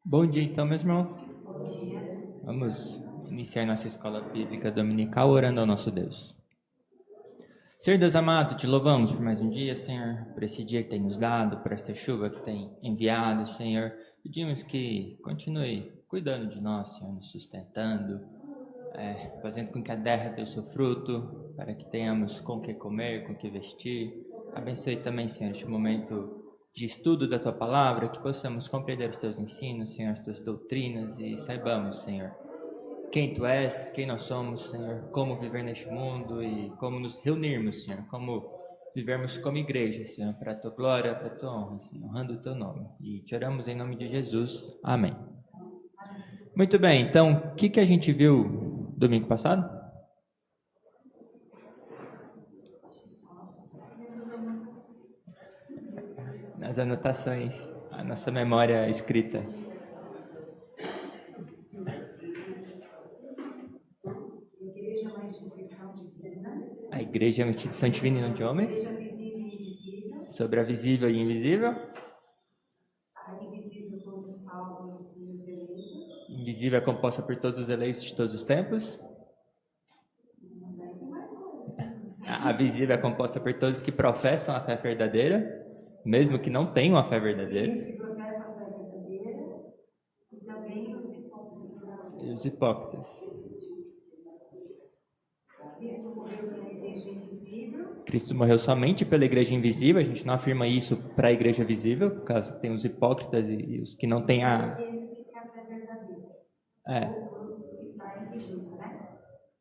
Bom dia, então, meus irmãos. Bom dia. Vamos iniciar nossa escola bíblica dominical orando ao nosso Deus. Senhor Deus amado, te louvamos por mais um dia, Senhor, por esse dia que tem nos dado, por esta chuva que tem enviado, Senhor. Pedimos que continue cuidando de nós, Senhor, nos sustentando, fazendo com que a terra dê o seu fruto, para que tenhamos com o que comer, com o que vestir. Abençoe também, Senhor, este momento de estudo da Tua Palavra, que possamos compreender os Teus ensinos, Senhor, as Tuas doutrinas e saibamos, Senhor, quem Tu és, quem nós somos, Senhor, como viver neste mundo e como nos reunirmos, Senhor, como vivermos como igreja, Senhor, para a Tua glória, para a Tua honra, Senhor, honrando o Teu nome. E te oramos em nome de Jesus. Amém. Muito bem, então, o que a gente viu domingo passado? Nas anotações, a nossa memória escrita. A igreja é uma instituição divina e não de homens? Sobre a visível e invisível? A invisível por os salvos e os eleitos. Invisível é composta por todos os eleitos de todos os tempos? A visível é composta por todos que professam a fé verdadeira, mesmo que não tenham a fé verdadeira. Os que professam a fé verdadeira e também os hipócritas. E os hipócritas. Cristo morreu pela igreja invisível. Cristo morreu somente pela igreja invisível, a gente não afirma isso para a igreja visível, por causa que tem os hipócritas e os que não têm a...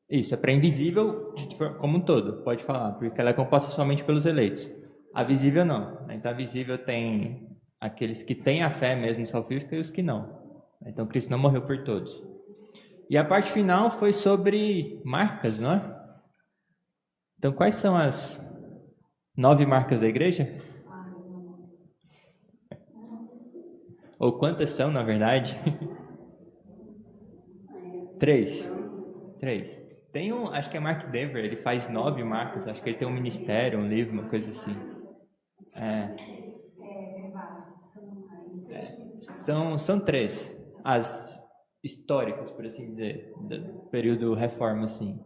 Isso, é para invisível como um todo, pode falar, porque ela é composta somente pelos eleitos. A visível não. Então a visível tem aqueles que têm a fé mesmo salvífica e os que não. Então Cristo não morreu por todos. E a parte final foi sobre marcas, não é? Então quais são as 9 marcas da igreja? Ou quantas são, na verdade? 3. Tem acho que é Mark Dever, ele faz 9 marcas, acho que ele tem um ministério, um livro, uma coisa assim. São 3, as históricas, por assim dizer, do período reforma, assim.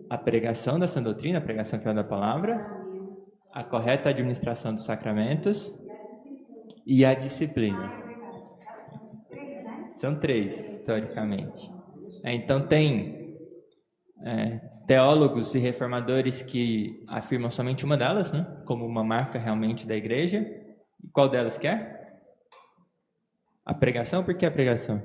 A pregação da sã doutrina, a pregação fiel da palavra, a correta administração dos sacramentos e a disciplina. São 3, historicamente. Então tem teólogos e reformadores que afirmam somente uma delas, né, como uma marca realmente da igreja. E qual delas que é? A pregação. Por que a pregação?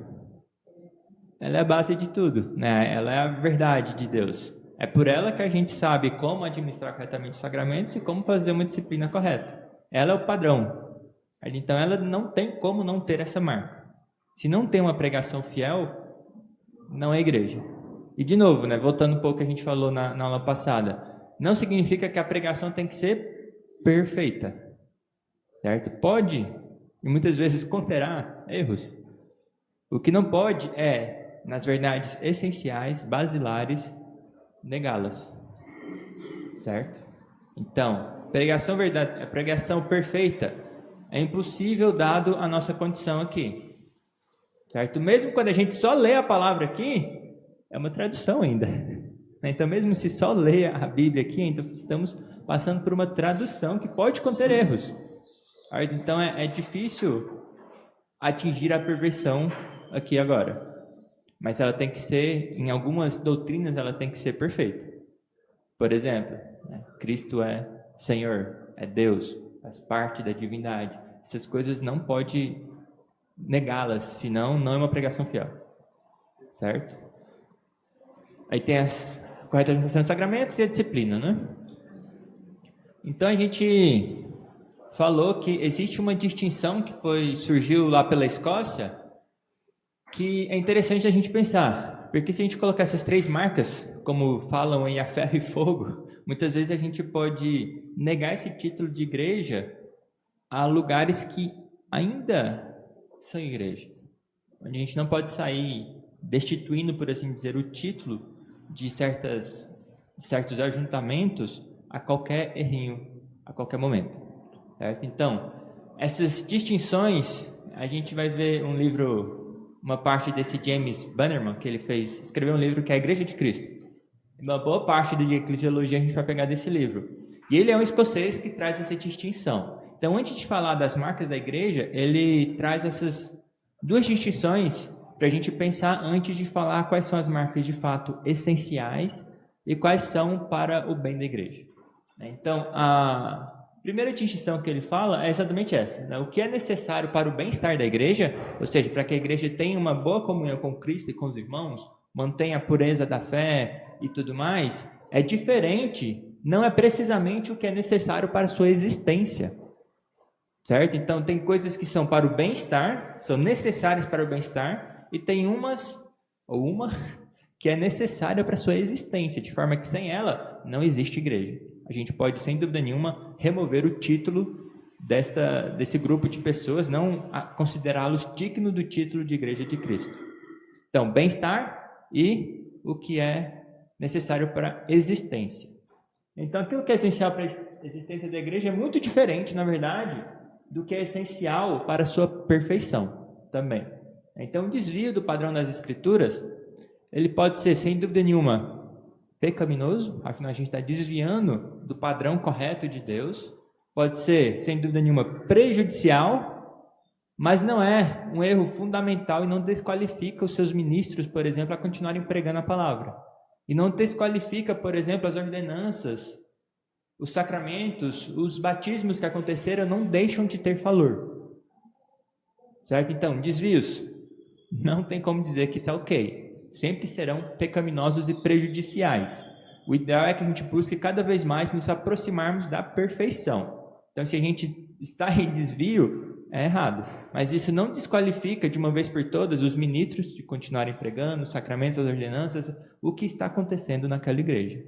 Ela é a base de tudo, né? Ela é a verdade de Deus. É por ela que a gente sabe como administrar corretamente os sacramentos e como fazer uma disciplina correta. Ela é o padrão. Então ela não tem como não ter essa marca. Se não tem uma pregação fiel, não é igreja. E de novo, né, voltando um pouco ao que a gente falou na aula passada, não significa que a pregação tem que ser perfeita, certo? Pode, e muitas vezes conterá erros. O que não pode é, nas verdades essenciais, basilares, negá-las, certo? Então, pregação perfeita é impossível dado a nossa condição aqui. Certo? Mesmo quando a gente só lê a palavra aqui, é uma tradução ainda. Então, mesmo se só lê a Bíblia aqui, então estamos passando por uma tradução que pode conter erros. Então, é difícil atingir a perfeição aqui agora. Mas ela tem que ser, em algumas doutrinas, ela tem que ser perfeita. Por exemplo, Cristo é Senhor, é Deus, faz parte da divindade. Essas coisas não pode negá-las, senão não é uma pregação fiel, certo? Aí tem a correta administração dos sacramentos e a disciplina, né? Então a gente falou que existe uma distinção que surgiu lá pela Escócia, que é interessante a gente pensar, porque se a gente colocar essas 3 marcas, como falam em a ferro e fogo, muitas vezes a gente pode negar esse título de igreja a lugares que ainda são igreja, onde a gente não pode sair destituindo, por assim dizer, o título de certos ajuntamentos a qualquer errinho, a qualquer momento, certo? Então, essas distinções a gente vai ver um livro, uma parte desse James Bannerman, que ele escreveu um livro que é a Igreja de Cristo. Uma boa parte de eclesiologia a gente vai pegar desse livro. E ele é um escocês que traz essa distinção. Então, antes de falar das marcas da igreja, ele traz essas duas distinções para a gente pensar antes de falar quais são as marcas de fato essenciais e quais são para o bem da igreja. Então, a primeira distinção que ele fala é exatamente essa, né? O que é necessário para o bem-estar da igreja, ou seja, para que a igreja tenha uma boa comunhão com Cristo e com os irmãos, mantenha a pureza da fé e tudo mais, é diferente, não é precisamente o que é necessário para a sua existência. Certo? Então, tem coisas que são para o bem-estar, são necessárias para o bem-estar, e tem uma que é necessária para a sua existência, de forma que sem ela não existe igreja. A gente pode, sem dúvida nenhuma, remover o título desse grupo de pessoas, não considerá-los dignos do título de Igreja de Cristo. Então, bem-estar e o que é necessário para a existência. Então, aquilo que é essencial para a existência da igreja é muito diferente, na verdade, do que é essencial para a sua perfeição também. Então, o desvio do padrão das Escrituras, ele pode ser, sem dúvida nenhuma, pecaminoso, afinal a gente está desviando do padrão correto de Deus. Pode ser, sem dúvida nenhuma, prejudicial, mas não é um erro fundamental e não desqualifica os seus ministros, por exemplo, a continuarem pregando a palavra. E não desqualifica, por exemplo, as ordenanças, os sacramentos, os batismos que aconteceram não deixam de ter valor. Certo? Então, desvios, não tem como dizer que está ok. Sempre serão pecaminosos e prejudiciais. O ideal é que a gente busque cada vez mais nos aproximarmos da perfeição. Então, se a gente está em desvio, é errado. Mas isso não desqualifica, de uma vez por todas, os ministros de continuarem pregando, os sacramentos, as ordenanças, o que está acontecendo naquela igreja.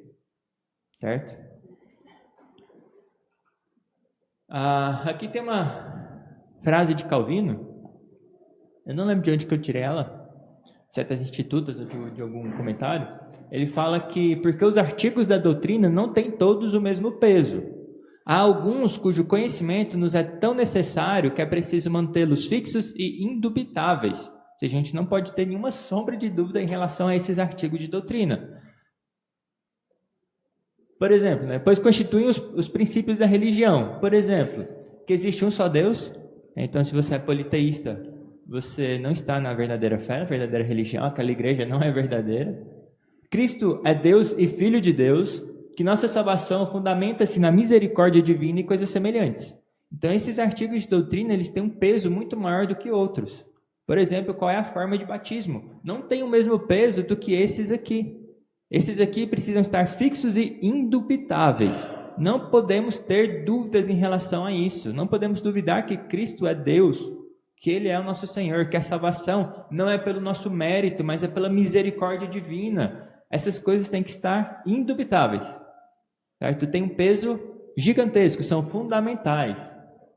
Certo? Aqui tem uma frase de Calvino, eu não lembro de onde que eu tirei ela, certas institutas ou de algum comentário. Ele fala que porque os artigos da doutrina não têm todos o mesmo peso. Há alguns cujo conhecimento nos é tão necessário que é preciso mantê-los fixos e indubitáveis. Ou seja, a gente não pode ter nenhuma sombra de dúvida em relação a esses artigos de doutrina. Por exemplo, pois constituem os princípios da religião. Por exemplo, que existe um só Deus. Então, se você é politeísta, você não está na verdadeira fé, na verdadeira religião. Aquela igreja não é verdadeira. Cristo é Deus e Filho de Deus. Que nossa salvação fundamenta-se na misericórdia divina e coisas semelhantes. Então, esses artigos de doutrina, eles têm um peso muito maior do que outros. Por exemplo, qual é a forma de batismo? Não tem o mesmo peso do que esses aqui. Esses aqui precisam estar fixos e indubitáveis. Não podemos ter dúvidas em relação a isso. Não podemos duvidar que Cristo é Deus, que Ele é o nosso Senhor, que a salvação não é pelo nosso mérito, mas é pela misericórdia divina. Essas coisas têm que estar indubitáveis. Certo? Tem um peso gigantesco, são fundamentais.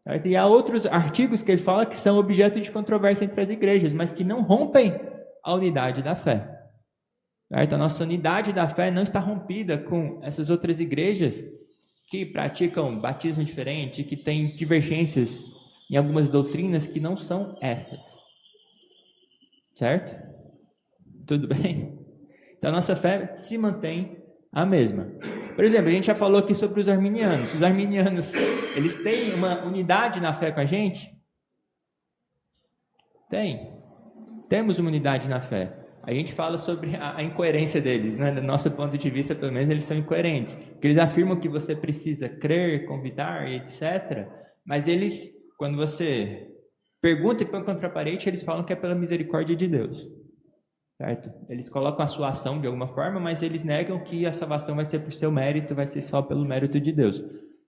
Certo? E há outros artigos que ele fala que são objeto de controvérsia entre as igrejas, mas que não rompem a unidade da fé. Certo? A nossa unidade da fé não está rompida com essas outras igrejas que praticam batismo diferente, que têm divergências em algumas doutrinas que não são essas. Certo? Tudo bem? Então, a nossa fé se mantém a mesma. Por exemplo, a gente já falou aqui sobre os arminianos. Os arminianos, eles têm uma unidade na fé com a gente? Tem. Temos uma unidade na fé. A gente fala sobre a incoerência deles, né? Do nosso ponto de vista, pelo menos, eles são incoerentes. Porque eles afirmam que você precisa crer, convidar, etc. Mas eles, quando você pergunta e põe contra a parede, eles falam que é pela misericórdia de Deus. Certo? Eles colocam a sua ação de alguma forma, mas eles negam que a salvação vai ser por seu mérito, vai ser só pelo mérito de Deus.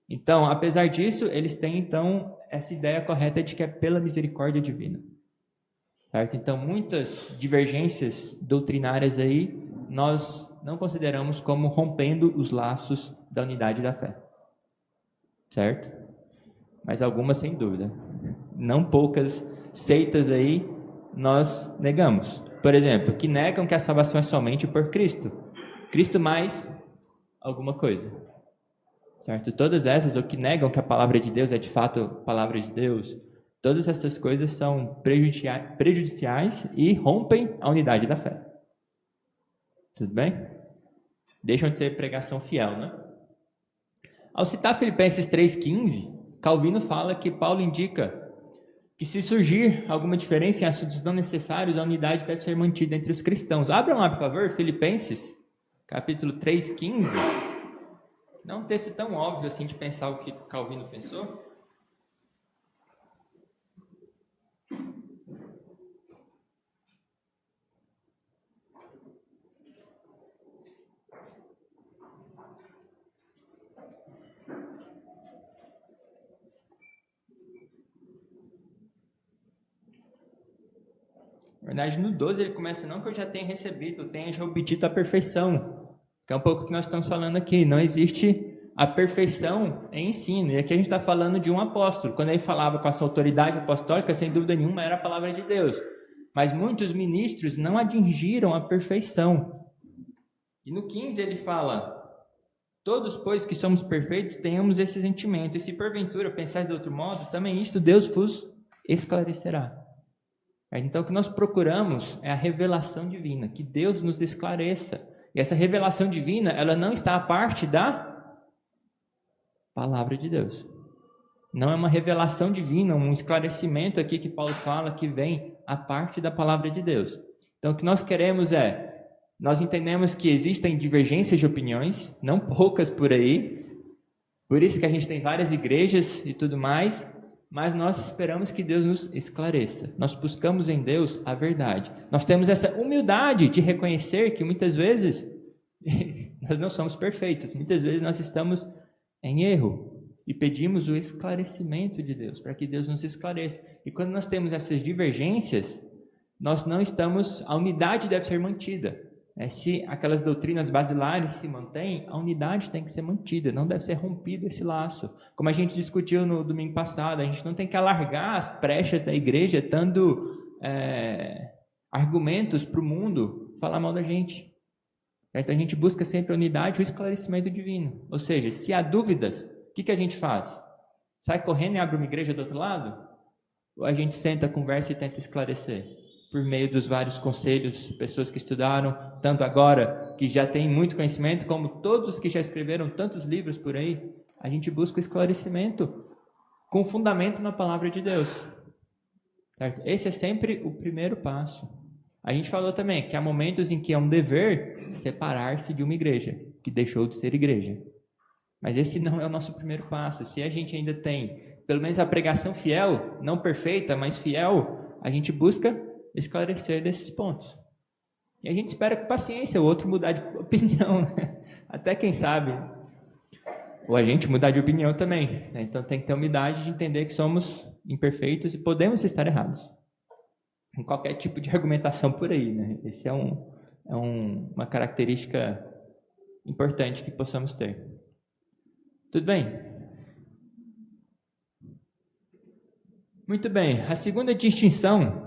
Então, apesar disso, eles têm, então, essa ideia correta de que é pela misericórdia divina. Certo? Então, muitas divergências doutrinárias aí, nós não consideramos como rompendo os laços da unidade da fé. Certo? Mas algumas, sem dúvida. Não poucas seitas aí, nós negamos. Por exemplo, que negam que a salvação é somente por Cristo. Cristo mais alguma coisa. Certo? Todas essas, ou que negam que a palavra de Deus é de fato a palavra de Deus. Todas essas coisas são prejudiciais e rompem a unidade da fé. Tudo bem? Deixam de ser pregação fiel, né? Ao citar Filipenses 3,15, Calvino fala que Paulo indica que se surgir alguma diferença em assuntos não necessários, a unidade deve ser mantida entre os cristãos. Abram lá, por favor, Filipenses, capítulo 3,15. Não é um texto tão óbvio assim de pensar o que Calvino pensou. Na verdade, no 12 ele começa, não que eu já tenha recebido, eu tenha já obtido a perfeição. Que é um pouco o que nós estamos falando aqui. Não existe a perfeição em ensino. E aqui a gente está falando de um apóstolo. Quando ele falava com a sua autoridade apostólica, sem dúvida nenhuma, era a palavra de Deus. Mas muitos ministros não atingiram a perfeição. E no 15 ele fala: todos, pois, que somos perfeitos, tenhamos esse sentimento. E se porventura pensais de outro modo, também isto Deus vos esclarecerá. Então, o que nós procuramos é a revelação divina, que Deus nos esclareça. E essa revelação divina, ela não está à parte da palavra de Deus. Não é uma revelação divina, um esclarecimento aqui que Paulo fala que vem à parte da palavra de Deus. Então, o que nós queremos nós entendemos que existem divergências de opiniões, não poucas por aí, por isso que a gente tem várias igrejas e tudo mais, mas nós esperamos que Deus nos esclareça. Nós buscamos em Deus a verdade. Nós temos essa humildade de reconhecer que muitas vezes nós não somos perfeitos. Muitas vezes nós estamos em erro e pedimos o esclarecimento de Deus, para que Deus nos esclareça. E quando nós temos essas divergências, nós não estamos... A unidade deve ser mantida. Se aquelas doutrinas basilares se mantêm, a unidade tem que ser mantida, não deve ser rompido esse laço. Como a gente discutiu no domingo passado, a gente não tem que alargar as brechas da igreja, dando argumentos para o mundo falar mal da gente. Então a gente busca sempre a unidade e o esclarecimento divino. Ou seja, se há dúvidas, o que a gente faz? Sai correndo e abre uma igreja do outro lado? Ou a gente senta, conversa e tenta esclarecer? Por meio dos vários conselhos, pessoas que estudaram, tanto agora, que já têm muito conhecimento, como todos que já escreveram tantos livros por aí, a gente busca o esclarecimento com fundamento na palavra de Deus. Certo? Esse é sempre o primeiro passo. A gente falou também que há momentos em que é um dever separar-se de uma igreja, que deixou de ser igreja. Mas esse não é o nosso primeiro passo. Se a gente ainda tem, pelo menos a pregação fiel, não perfeita, mas fiel, a gente busca esclarecer desses pontos. E a gente espera com paciência o outro mudar de opinião, né? Até quem sabe, ou a gente mudar de opinião também, né? Então tem que ter humildade de entender que somos imperfeitos e podemos estar errados em qualquer tipo de argumentação por aí, né? Esse é uma característica importante que possamos ter. Tudo bem? Muito bem. A segunda distinção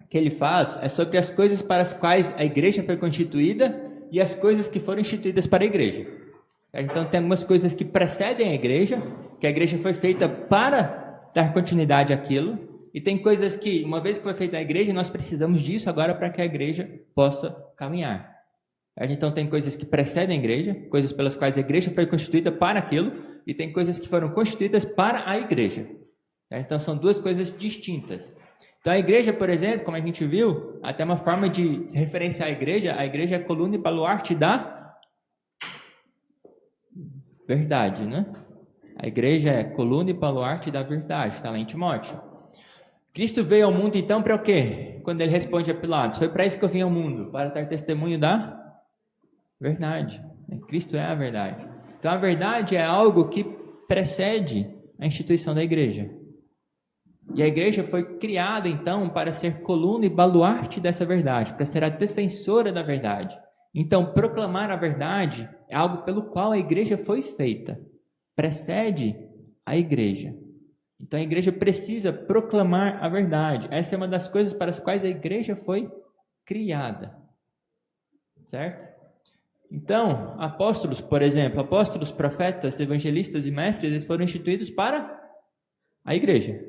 que ele faz é sobre as coisas para as quais a igreja foi constituída e as coisas que foram instituídas para a igreja. Então tem algumas coisas que precedem a igreja, que a igreja foi feita para dar continuidade àquilo, e tem coisas que, uma vez que foi feita a igreja, nós precisamos disso agora para que a igreja possa caminhar. Então tem coisas que precedem a igreja, coisas pelas quais a igreja foi constituída para aquilo, e tem coisas que foram constituídas para a igreja. Então são duas coisas distintas. Então a igreja, por exemplo, como a gente viu, até uma forma de se referenciar à igreja é a coluna e baluarte da verdade, né? A igreja é coluna e baluarte da verdade, está lá em Timóteo. Cristo veio ao mundo então para o quê? Quando ele responde a Pilatos, foi para isso que eu vim ao mundo, para dar testemunho da verdade. Cristo é a verdade. Então a verdade é algo que precede a instituição da igreja. E a igreja foi criada, então, para ser coluna e baluarte dessa verdade, para ser a defensora da verdade. Então, proclamar a verdade é algo pelo qual a igreja foi feita. Precede a igreja. Então, a igreja precisa proclamar a verdade. Essa é uma das coisas para as quais a igreja foi criada. Certo? Então, apóstolos, por exemplo, apóstolos, profetas, evangelistas e mestres, eles foram instituídos para a igreja.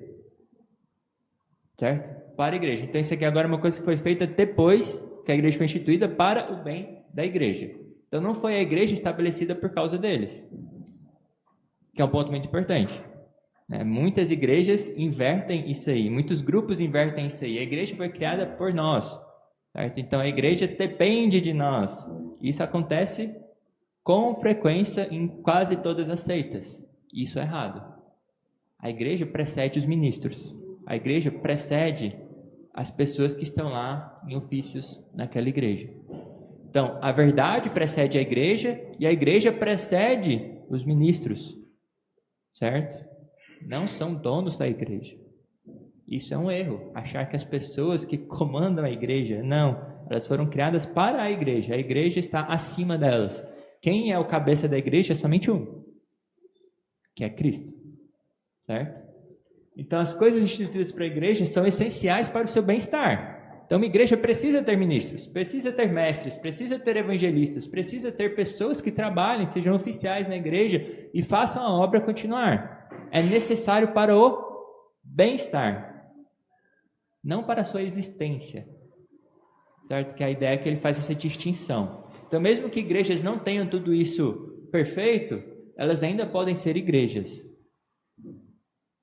certo? Para a igreja. Então isso aqui agora é uma coisa que foi feita depois que a igreja foi instituída para o bem da igreja. Então não foi a igreja estabelecida por causa deles, que é um ponto muito importante. Muitas igrejas invertem isso aí, muitos grupos invertem isso aí. A igreja foi criada por nós, certo? Então a igreja depende de nós. Isso acontece com frequência em quase todas as seitas. Isso é errado. A igreja precede os ministros. A igreja precede as pessoas que estão lá em ofícios naquela igreja. Então, a verdade precede a igreja e a igreja precede os ministros, certo? Não são donos da igreja. Isso é um erro, achar que as pessoas que comandam a igreja, não, elas foram criadas para a igreja está acima delas. Quem é o cabeça da igreja é somente um, que é Cristo, certo? Então, as coisas instituídas para a igreja são essenciais para o seu bem-estar. Então, uma igreja precisa ter ministros, precisa ter mestres, precisa ter evangelistas, precisa ter pessoas que trabalhem, sejam oficiais na igreja e façam a obra continuar. É necessário para o bem-estar, não para a sua existência, certo? Que a ideia é que ele faz essa distinção. Então, mesmo que igrejas não tenham tudo isso perfeito, elas ainda podem ser igrejas.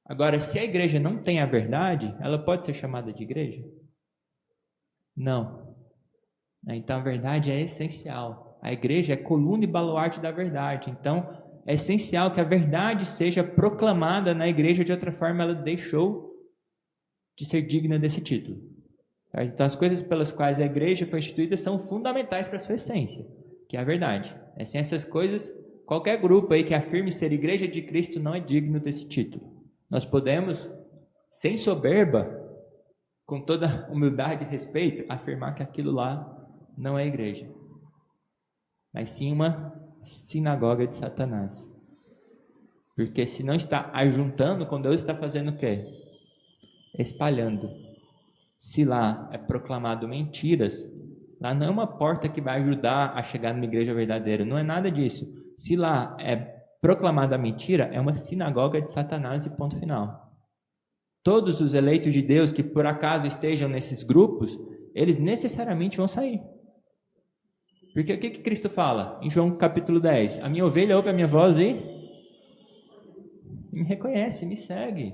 Agora, se a igreja não tem a verdade, ela pode ser chamada de igreja? Não. Então, a verdade é essencial. A igreja é coluna e baluarte da verdade. Então, é essencial que a verdade seja proclamada na igreja, de outra forma ela deixou de ser digna desse título. Então, as coisas pelas quais a igreja foi instituída são fundamentais para a sua essência, que é a verdade. Sem essas coisas, qualquer grupo aí que afirme ser igreja de Cristo não é digno desse título. Nós podemos, sem soberba, com toda humildade e respeito, afirmar que aquilo lá não é igreja, mas sim uma sinagoga de Satanás. Porque se não está ajuntando com Deus, está fazendo o quê? Espalhando. Se lá é proclamado mentiras, lá não é uma porta que vai ajudar a chegar numa igreja verdadeira, não é nada disso. Se lá é proclamada a mentira, é uma sinagoga de Satanás e ponto final. Todos os eleitos de Deus que por acaso estejam nesses grupos, eles necessariamente vão sair. Porque o que Cristo fala em João capítulo 10? A minha ovelha ouve a minha voz e me reconhece, me segue.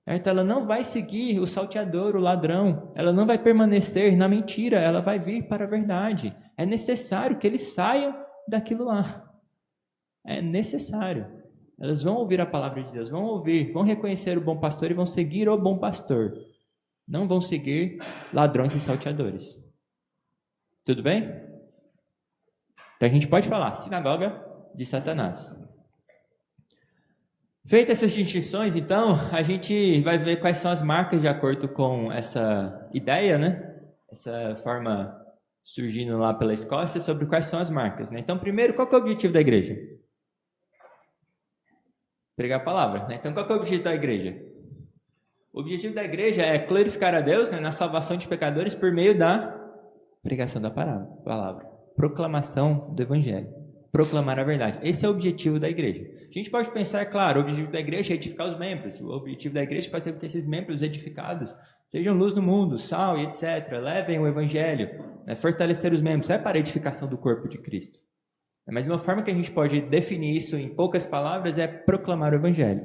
Então, ela não vai seguir o salteador, o ladrão. Ela não vai permanecer na mentira, ela vai vir para a verdade. É necessário que eles saiam daquilo lá. É necessário. Elas vão ouvir a palavra de Deus, vão ouvir, vão reconhecer o bom pastor e vão seguir o bom pastor. Não vão seguir ladrões e salteadores. Tudo bem? Então a gente pode falar, sinagoga de Satanás. Feitas essas distinções, então, a gente vai ver quais são as marcas de acordo com essa ideia, né? Essa forma surgindo lá pela Escócia, sobre quais são as marcas, né? Então, primeiro, qual que é o objetivo da igreja? Pregar a palavra, né? Então, qual que é o objetivo da igreja? O objetivo da igreja é glorificar a Deus, né, na salvação de pecadores por meio da pregação da palavra. Proclamação do evangelho. Proclamar a verdade. Esse é o objetivo da igreja. A gente pode pensar, é claro, o objetivo da igreja é edificar os membros. O objetivo da igreja é fazer com que esses membros edificados sejam luz no mundo, sal e etc. Levem o evangelho, né, fortalecer os membros. É para a edificação do corpo de Cristo. Mas uma forma que a gente pode definir isso em poucas palavras é proclamar o evangelho.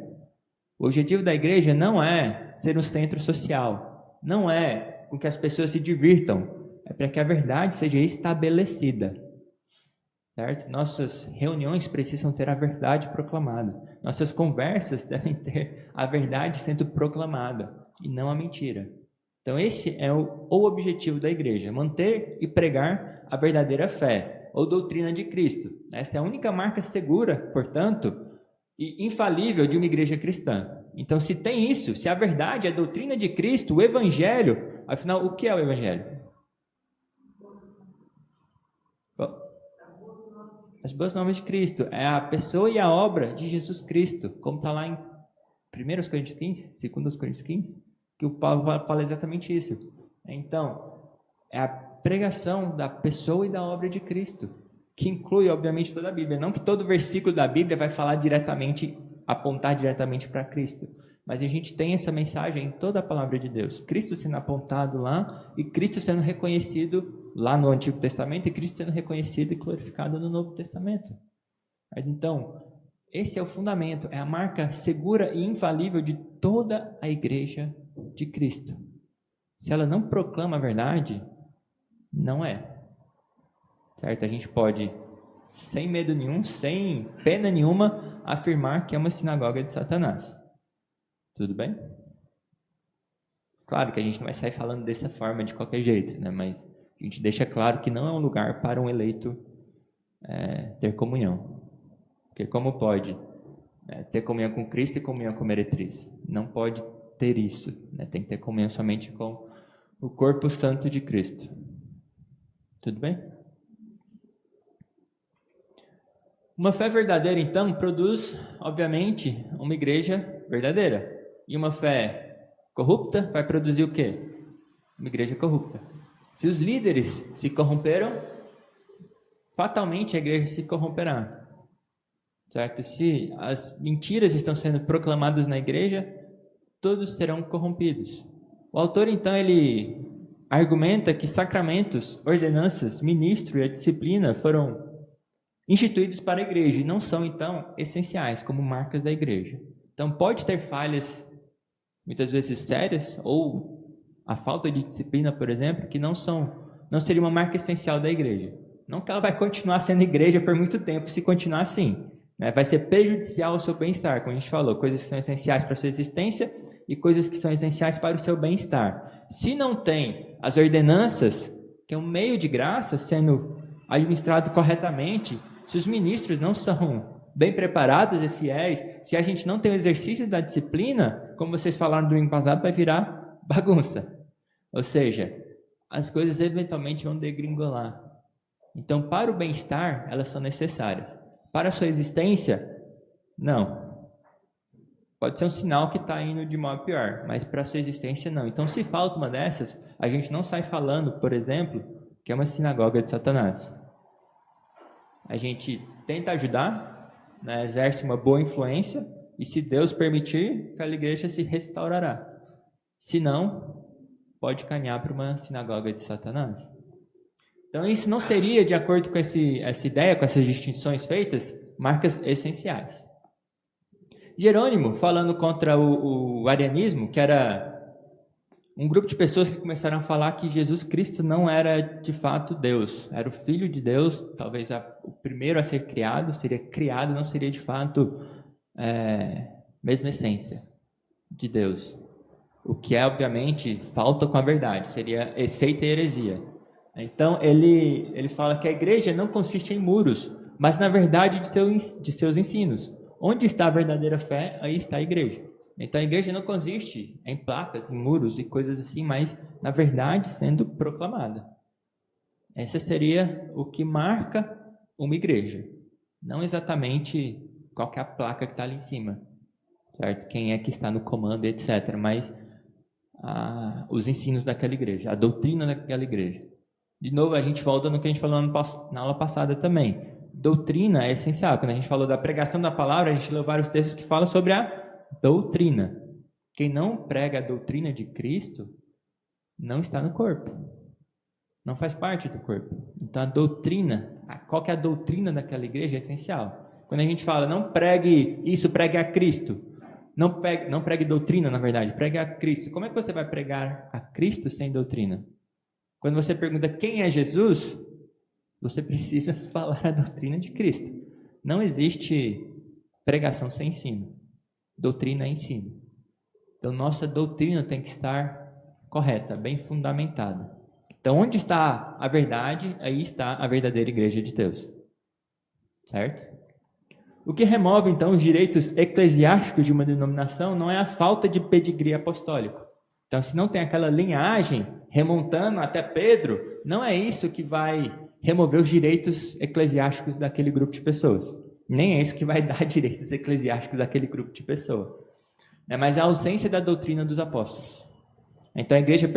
O objetivo da igreja não é ser um centro social. Não é com que as pessoas se divirtam. É para que a verdade seja estabelecida. Certo? Nossas reuniões precisam ter a verdade proclamada. Nossas conversas devem ter a verdade sendo proclamada e não a mentira. Então esse é o objetivo da igreja, manter e pregar a verdadeira fé, ou doutrina de Cristo. Essa é a única marca segura, portanto, e infalível de uma igreja cristã. Então se tem isso, se a verdade é a doutrina de Cristo, o evangelho, afinal, o que é o evangelho? As boas novas de Cristo, é a pessoa e a obra de Jesus Cristo, como está lá em 1 Coríntios 15, 2 Coríntios 15, que o Paulo fala exatamente isso. Então, é a pregação da pessoa e da obra de Cristo, que inclui, obviamente, toda a Bíblia. Não que todo versículo da Bíblia vai falar diretamente, apontar diretamente para Cristo, Mas a gente tem essa mensagem em toda a palavra de Deus. Cristo sendo apontado lá e Cristo sendo reconhecido lá no Antigo Testamento e Cristo sendo reconhecido e glorificado no Novo Testamento. Então, esse é o fundamento, é a marca segura e infalível de toda a igreja de Cristo. Se ela não proclama a verdade, não é. Certo? A gente pode, sem medo nenhum, sem pena nenhuma, afirmar que é uma sinagoga de Satanás. Tudo bem? Claro que a gente não vai sair falando dessa forma de qualquer jeito, né? Mas a gente deixa claro que não é um lugar para um eleito ter comunhão. Porque como pode ter comunhão com Cristo e comunhão com meretriz? Não pode ter isso, né? Tem que ter comunhão somente com o corpo santo de Cristo. Tudo bem? Uma fé verdadeira, então, produz, obviamente, uma igreja verdadeira. E uma fé corrupta vai produzir o quê? Uma igreja corrupta. Se os líderes se corromperam, fatalmente a igreja se corromperá. Certo? Se as mentiras estão sendo proclamadas na igreja, todos serão corrompidos. O autor, então, ele argumenta que sacramentos, ordenanças, ministro e a disciplina foram instituídos para a igreja e não são, então, essenciais como marcas da igreja. Então, pode ter falhas, muitas vezes sérias, ou a falta de disciplina, por exemplo, que não seria uma marca essencial da igreja. Não que ela vai continuar sendo igreja por muito tempo se continuar assim. Vai ser prejudicial ao seu bem-estar, como a gente falou, coisas que são essenciais para a sua existência e coisas que são essenciais para o seu bem-estar. Se não tem as ordenanças, que é um meio de graça sendo administrado corretamente, se os ministros não são bem preparados e fiéis, se a gente não tem o exercício da disciplina, como vocês falaram no domingo passado, vai virar bagunça. Ou seja, as coisas eventualmente vão degringolar. Então, para o bem-estar, elas são necessárias. Para a sua existência, não. Pode ser um sinal que está indo de mal a pior, mas para a sua existência, não. Então, se falta uma dessas, a gente não sai falando, por exemplo, que é uma sinagoga de Satanás. A gente tenta ajudar, né, exerce uma boa influência, e se Deus permitir, aquela igreja se restaurará. Se não, pode caminhar para uma sinagoga de Satanás. Então, isso não seria, de acordo com essa ideia, com essas distinções feitas, marcas essenciais. Jerônimo, falando contra o arianismo, que era um grupo de pessoas que começaram a falar que Jesus Cristo não era de fato Deus, era o Filho de Deus, talvez o primeiro a ser criado, seria criado, não seria de fato mesma essência de Deus. O que é, obviamente, falta com a verdade, seria seita e heresia. Então, ele fala que a igreja não consiste em muros, mas na verdade de seus ensinos. Onde está a verdadeira fé, aí está a igreja. Então, a igreja não consiste em placas, em muros e coisas assim, mas na verdade sendo proclamada. Essa seria o que marca uma igreja. Não exatamente qual que é a placa que está ali em cima, certo? Quem é que está no comando, etc. Mas os ensinos daquela igreja, a doutrina daquela igreja. De novo, a gente volta no que a gente falou na aula passada também. Doutrina é essencial. Quando a gente falou da pregação da palavra, a gente leu vários textos que falam sobre a doutrina. Quem não prega a doutrina de Cristo não está no corpo. Não faz parte do corpo. Então, a doutrina, qual que é a doutrina daquela igreja é essencial. Quando a gente fala, não pregue isso, pregue a Cristo. Não pregue doutrina, na verdade, pregue a Cristo. Como é que você vai pregar a Cristo sem doutrina? Quando você pergunta quem é Jesus, você precisa falar a doutrina de Cristo. Não existe pregação sem ensino. Doutrina é ensino. Então, nossa doutrina tem que estar correta, bem fundamentada. Então, onde está a verdade, aí está a verdadeira igreja de Deus. Certo? O que remove, então, os direitos eclesiásticos de uma denominação não é a falta de pedigree apostólico. Então, se não tem aquela linhagem remontando até Pedro, não é isso que vai remover os direitos eclesiásticos daquele grupo de pessoas. Nem é isso que vai dar direitos eclesiásticos daquele grupo de pessoas. Mas a ausência da doutrina dos apóstolos. Então, a igreja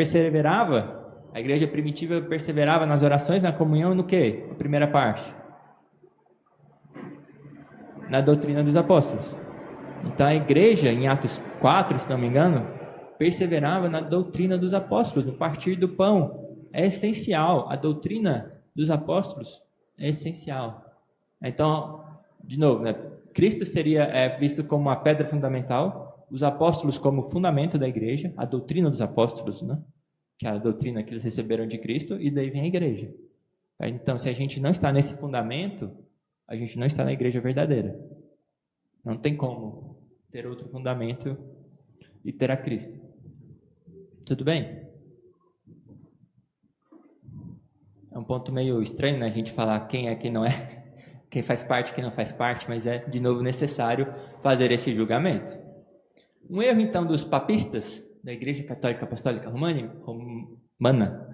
primitiva perseverava nas orações, na comunhão, no quê? A primeira parte. Na doutrina dos apóstolos. Então a igreja, em Atos 4, se não me engano, perseverava na doutrina dos apóstolos, no partir do pão. É essencial. A doutrina dos apóstolos é essencial. Então, de novo, né? Cristo seria visto como a pedra fundamental, os apóstolos como o fundamento da igreja, a doutrina dos apóstolos, né? Que é a doutrina que eles receberam de Cristo, e daí vem a igreja. Então, se a gente não está nesse fundamento, a gente não está na igreja verdadeira. Não tem como ter outro fundamento e ter a Cristo. Tudo bem? É um ponto meio estranho, né? A gente falar quem é, quem não é, quem faz parte, quem não faz parte, mas é, de novo, necessário fazer esse julgamento. Um erro, então, dos papistas, da Igreja Católica Apostólica Romana,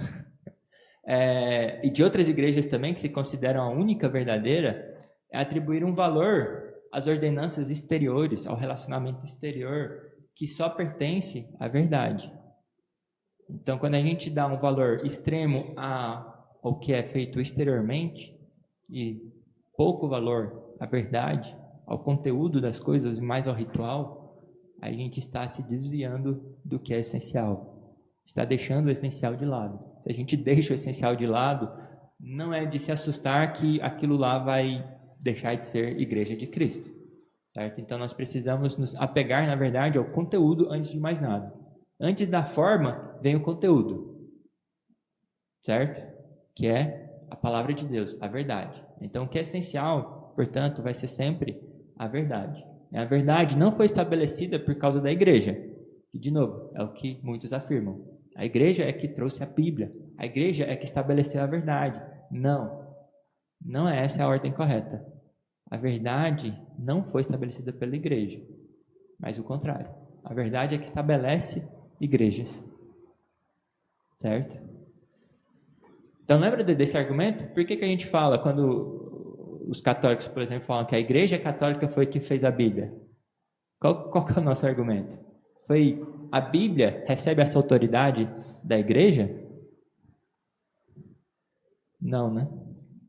e de outras igrejas também, que se consideram a única verdadeira, é atribuir um valor às ordenanças exteriores, ao relacionamento exterior, que só pertence à verdade. Então, quando a gente dá um valor extremo ao que é feito exteriormente e pouco valor à verdade, ao conteúdo das coisas e mais ao ritual, a gente está se desviando do que é essencial. Está deixando o essencial de lado. Se a gente deixa o essencial de lado, não é de se assustar que aquilo lá vai deixar de ser igreja de Cristo. Certo? Então, nós precisamos nos apegar, na verdade, ao conteúdo antes de mais nada. Antes da forma, vem o conteúdo. Certo? Que é a palavra de Deus, a verdade. Então, o que é essencial, portanto, vai ser sempre a verdade. A verdade não foi estabelecida por causa da igreja. E, de novo, é o que muitos afirmam. A igreja é que trouxe a Bíblia. A igreja é que estabeleceu a verdade. Não. Não é essa a ordem correta. A verdade não foi estabelecida pela igreja, mas o contrário. A verdade é que estabelece igrejas. Certo? Então, lembra desse argumento? Por que a gente fala, quando os católicos, por exemplo, falam que a igreja católica foi que fez a Bíblia? Qual que é o nosso argumento? Foi a Bíblia recebe essa autoridade da igreja? Não, né?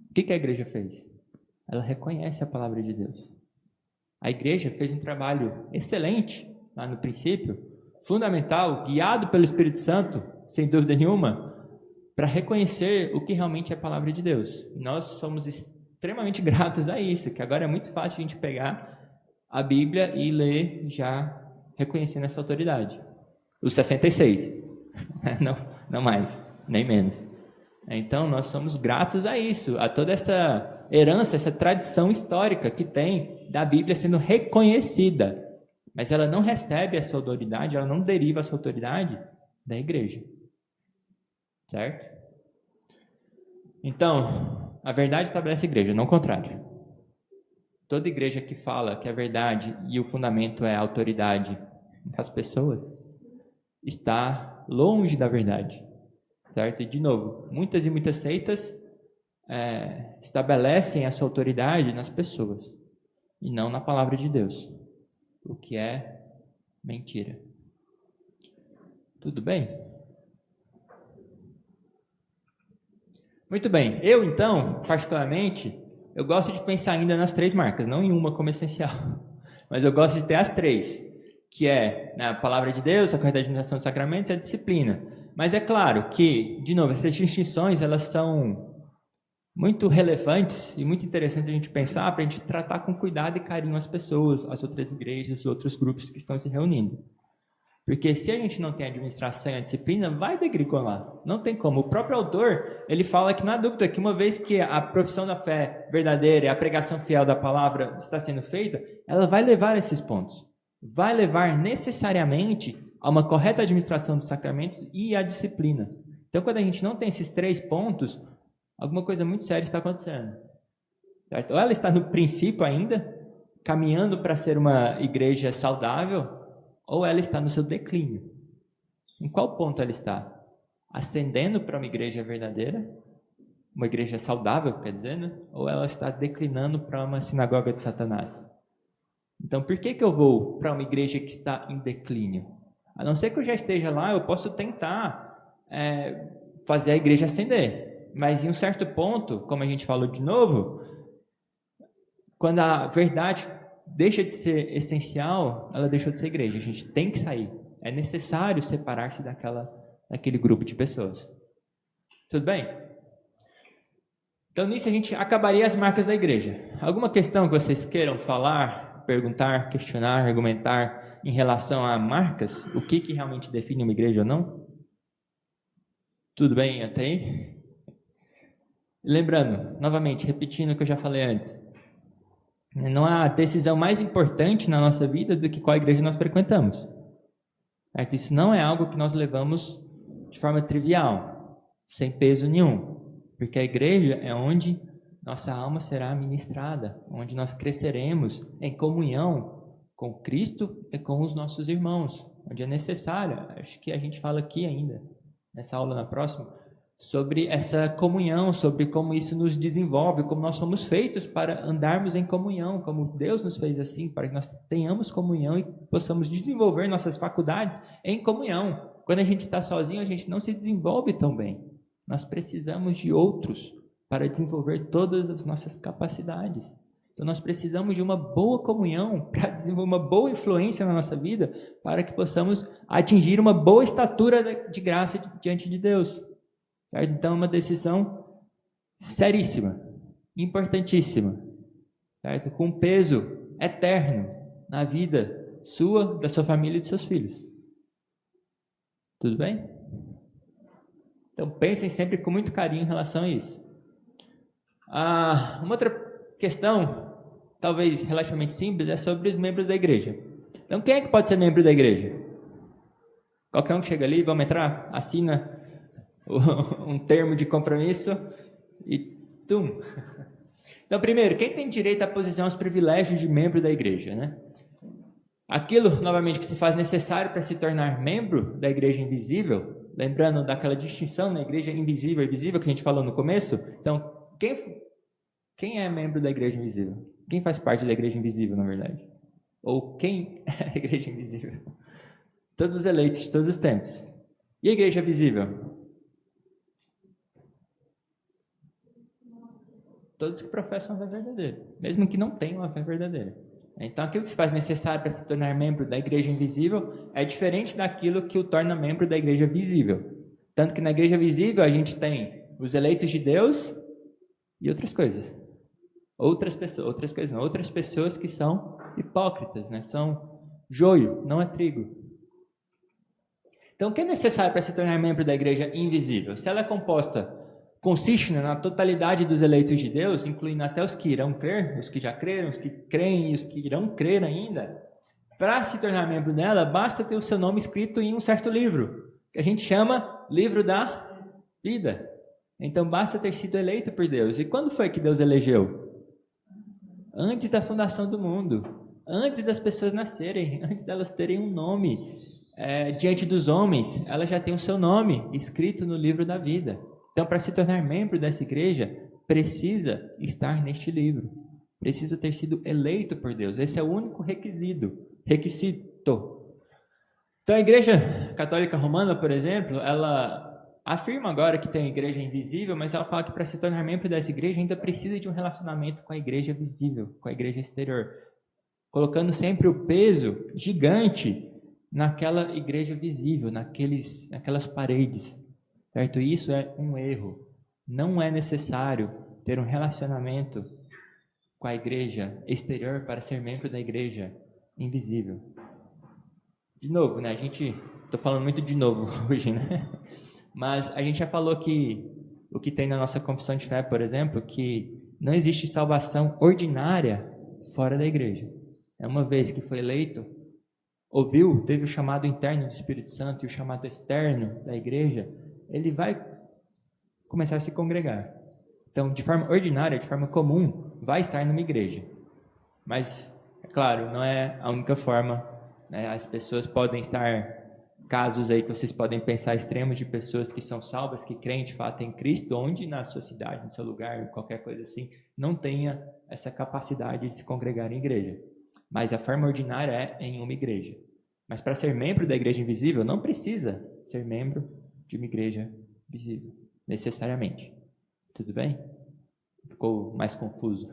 O que a igreja fez? Ela reconhece a palavra de Deus. A igreja fez um trabalho excelente, lá no princípio, fundamental, guiado pelo Espírito Santo, sem dúvida nenhuma, para reconhecer o que realmente é a palavra de Deus. E nós somos extremamente gratos a isso, que agora é muito fácil a gente pegar a Bíblia e ler já reconhecendo essa autoridade. Os 66. Não mais, nem menos. Então, nós somos gratos a isso, a toda essa herança, essa tradição histórica que tem da Bíblia sendo reconhecida. Mas ela não recebe essa autoridade, ela não deriva essa autoridade da igreja. Certo? Então, a verdade estabelece a igreja, não o contrário. Toda igreja que fala que a verdade e o fundamento é a autoridade das pessoas está longe da verdade. Certo? E, de novo, muitas e muitas seitas estabelecem essa autoridade nas pessoas e não na palavra de Deus, o que é mentira. Tudo bem? Muito bem. Eu, então, particularmente, eu gosto de pensar ainda nas 3 marcas, não em uma como essencial, mas eu gosto de ter as 3, que é a palavra de Deus, a correta administração dos sacramentos e a disciplina. Mas é claro que, de novo, essas distinções, elas são muito relevantes e muito interessantes a gente pensar para a gente tratar com cuidado e carinho as pessoas, as outras igrejas, os outros grupos que estão se reunindo. Porque se a gente não tem a administração e a disciplina, vai degringolar. Não tem como. O próprio autor, ele fala que não há dúvida que uma vez que a profissão da fé verdadeira e a pregação fiel da palavra está sendo feita, ela vai levar a esses pontos. Vai levar necessariamente a uma correta administração dos sacramentos e a disciplina. Então, quando a gente não tem esses 3 pontos, alguma coisa muito séria está acontecendo. Certo? Ou ela está no princípio ainda, caminhando para ser uma igreja saudável, ou ela está no seu declínio. Em qual ponto ela está? Ascendendo para uma igreja verdadeira, uma igreja saudável, quer dizer, né? Ou ela está declinando para uma sinagoga de Satanás? Então, por que eu vou para uma igreja que está em declínio? A não ser que eu já esteja lá, eu posso tentar fazer a igreja ascender. Mas em um certo ponto, como a gente falou de novo, quando a verdade deixa de ser essencial, ela deixou de ser igreja. A gente tem que sair. É necessário separar-se daquele grupo de pessoas. Tudo bem? Então, nisso a gente acabaria as marcas da igreja. Alguma questão que vocês queiram falar, perguntar, questionar, argumentar em relação a marcas? O que realmente define uma igreja ou não? Tudo bem até aí? Lembrando, novamente, repetindo o que eu já falei antes. Não há decisão mais importante na nossa vida do que qual igreja nós frequentamos. Certo? Isso não é algo que nós levamos de forma trivial, sem peso nenhum. Porque a igreja é onde nossa alma será ministrada, onde nós cresceremos em comunhão com Cristo e com os nossos irmãos, onde é necessário. Acho que a gente fala aqui ainda, nessa aula na próxima, sobre essa comunhão, sobre como isso nos desenvolve, como nós somos feitos para andarmos em comunhão, como Deus nos fez assim, para que nós tenhamos comunhão e possamos desenvolver nossas faculdades em comunhão. Quando a gente está sozinho, a gente não se desenvolve tão bem. Nós precisamos de outros para desenvolver todas as nossas capacidades. Então nós precisamos de uma boa comunhão para desenvolver uma boa influência na nossa vida, para que possamos atingir uma boa estatura de graça diante de Deus. Certo? Então é uma decisão seríssima, importantíssima, certo? Com peso eterno na vida sua, da sua família e de seus filhos. Tudo bem? Então pensem sempre com muito carinho em relação a isso. Uma outra questão, talvez relativamente simples, é sobre os membros da igreja. Então quem é que pode ser membro da igreja? Qualquer um que chega ali, vamos entrar, assina um termo de compromisso e tum. Então, primeiro, quem tem direito à posição, aos privilégios de membro da igreja, né? Aquilo, novamente, que se faz necessário para se tornar membro da igreja invisível, lembrando daquela distinção na igreja invisível e visível que a gente falou no começo. Então, quem é membro da igreja invisível? Quem faz parte da igreja invisível, na verdade? Ou quem é a igreja invisível? Todos os eleitos de todos os tempos. E a igreja visível? Todos que professam a fé verdadeira, mesmo que não tenham a fé verdadeira. Então, aquilo que se faz necessário para se tornar membro da igreja invisível é diferente daquilo que o torna membro da igreja visível. Tanto que na igreja visível a gente tem os eleitos de Deus e outras coisas. Outras pessoas que são hipócritas, né? São joio, não é trigo. Então, o que é necessário para se tornar membro da igreja invisível? Se ela é composta, consiste na totalidade dos eleitos de Deus, incluindo até os que irão crer, os que já creram, os que creem e os que irão crer ainda. Para se tornar membro dela, basta ter o seu nome escrito em um certo livro, que a gente chama livro da vida. Então, basta ter sido eleito por Deus. E quando foi que Deus elegeu? Antes da fundação do mundo, antes das pessoas nascerem, antes delas terem um nome diante dos homens, ela já tem o seu nome escrito no livro da vida. Então, para se tornar membro dessa igreja, precisa estar neste livro. Precisa ter sido eleito por Deus. Esse é o único requisito. Então, a Igreja Católica Romana, por exemplo, ela afirma agora que tem a igreja invisível, mas ela fala que para se tornar membro dessa igreja ainda precisa de um relacionamento com a igreja visível, com a igreja exterior. Colocando sempre o peso gigante naquela igreja visível, naquelas paredes. Certo? Isso é um erro. Não é necessário ter um relacionamento com a igreja exterior para ser membro da igreja invisível. De novo, né? Estou falando muito de novo hoje, né? Mas a gente já falou que o que tem na nossa confissão de fé, por exemplo, que não existe salvação ordinária fora da igreja. Uma vez que foi eleito, ouviu, teve o chamado interno do Espírito Santo e o chamado externo da igreja, ele vai começar a se congregar. Então, de forma ordinária, de forma comum, vai estar numa igreja. Mas, é claro, não é a única forma, né? As pessoas podem estar, casos aí que vocês podem pensar extremos de pessoas que são salvas, que creem de fato em Cristo, onde na sua cidade, no seu lugar, qualquer coisa assim, não tenha essa capacidade de se congregar em igreja. Mas a forma ordinária é em uma igreja. Mas para ser membro da igreja invisível, não precisa ser membro de uma igreja visível, necessariamente. Tudo bem? Ficou mais confuso?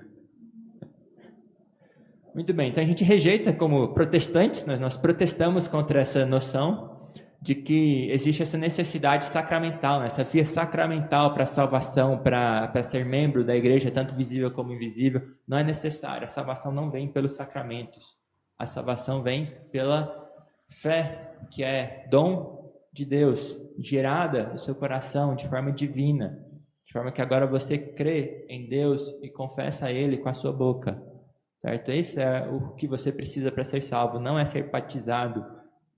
Muito bem, então a gente rejeita como protestantes, nós protestamos contra essa noção de que existe essa necessidade sacramental, essa via sacramental para a salvação, para ser membro da igreja, tanto visível como invisível. Não é necessário, a salvação não vem pelos sacramentos, a salvação vem pela fé, que é dom de Deus, gerada no seu coração de forma divina, de forma que agora você crê em Deus e confessa a Ele com a sua boca. Certo? Isso é o que você precisa para ser salvo. Não é ser batizado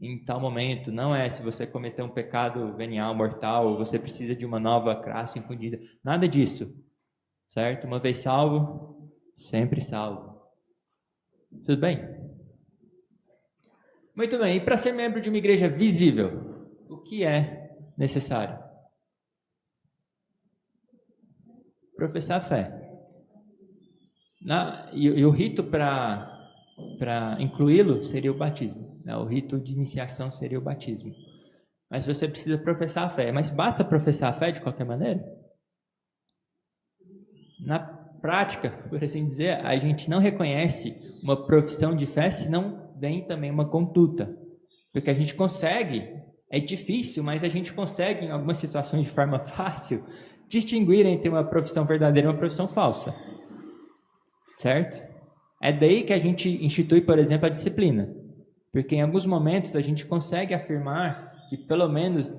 em tal momento. Não é se você cometer um pecado venial, mortal, você precisa de uma nova graça infundida. Nada disso. Certo? Uma vez salvo, sempre salvo. Tudo bem? Muito bem. E para ser membro de uma igreja visível, o que é necessário? Professar a fé. E o rito para incluí-lo seria o batismo. O rito de iniciação seria o batismo. Mas você precisa professar a fé. Mas basta professar a fé de qualquer maneira? Na prática, por assim dizer, a gente não reconhece uma profissão de fé se não vem também uma conduta. Porque a gente consegue, é difícil, mas a gente consegue, em algumas situações de forma fácil, distinguir entre uma profissão verdadeira e uma profissão falsa. Certo? É daí que a gente institui, por exemplo, a disciplina. Porque em alguns momentos a gente consegue afirmar que, pelo menos,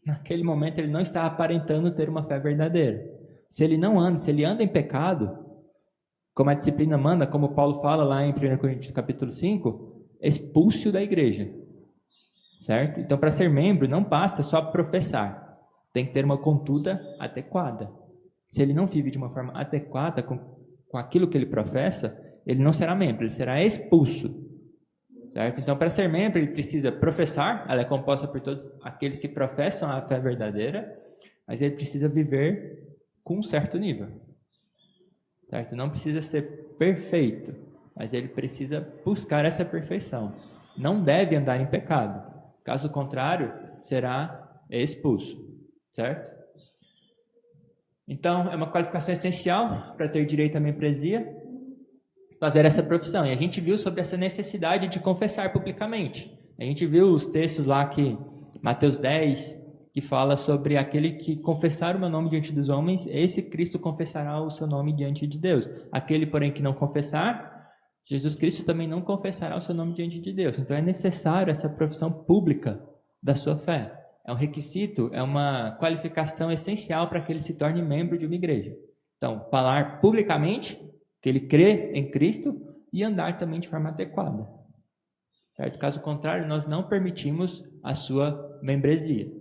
naquele momento ele não está aparentando ter uma fé verdadeira. Se ele não anda, se ele anda em pecado, como a disciplina manda, como Paulo fala lá em 1 Coríntios capítulo 5, expulse-o da igreja. Certo? Então, para ser membro, não basta só professar. Tem que ter uma conduta adequada. Se ele não vive de uma forma adequada com aquilo que ele professa, ele não será membro, ele será expulso. Certo? Então, para ser membro, ele precisa professar, ela é composta por todos aqueles que professam a fé verdadeira, mas ele precisa viver com um certo nível. Certo? Não precisa ser perfeito, mas ele precisa buscar essa perfeição. Não deve andar em pecado. Caso contrário, será expulso. Certo? Então, é uma qualificação essencial para ter direito à membresia, fazer essa profissão. E a gente viu sobre essa necessidade de confessar publicamente. A gente viu os textos lá que, Mateus 10, que fala sobre aquele que confessar o meu nome diante dos homens, esse Cristo confessará o seu nome diante de Deus. Aquele, porém, que não confessar, Jesus Cristo também não confessará o seu nome diante de Deus. Então, é necessário essa profissão pública da sua fé. É um requisito, é uma qualificação essencial para que ele se torne membro de uma igreja. Então, falar publicamente que ele crê em Cristo e andar também de forma adequada. Certo? Caso contrário, nós não permitimos a sua membresia.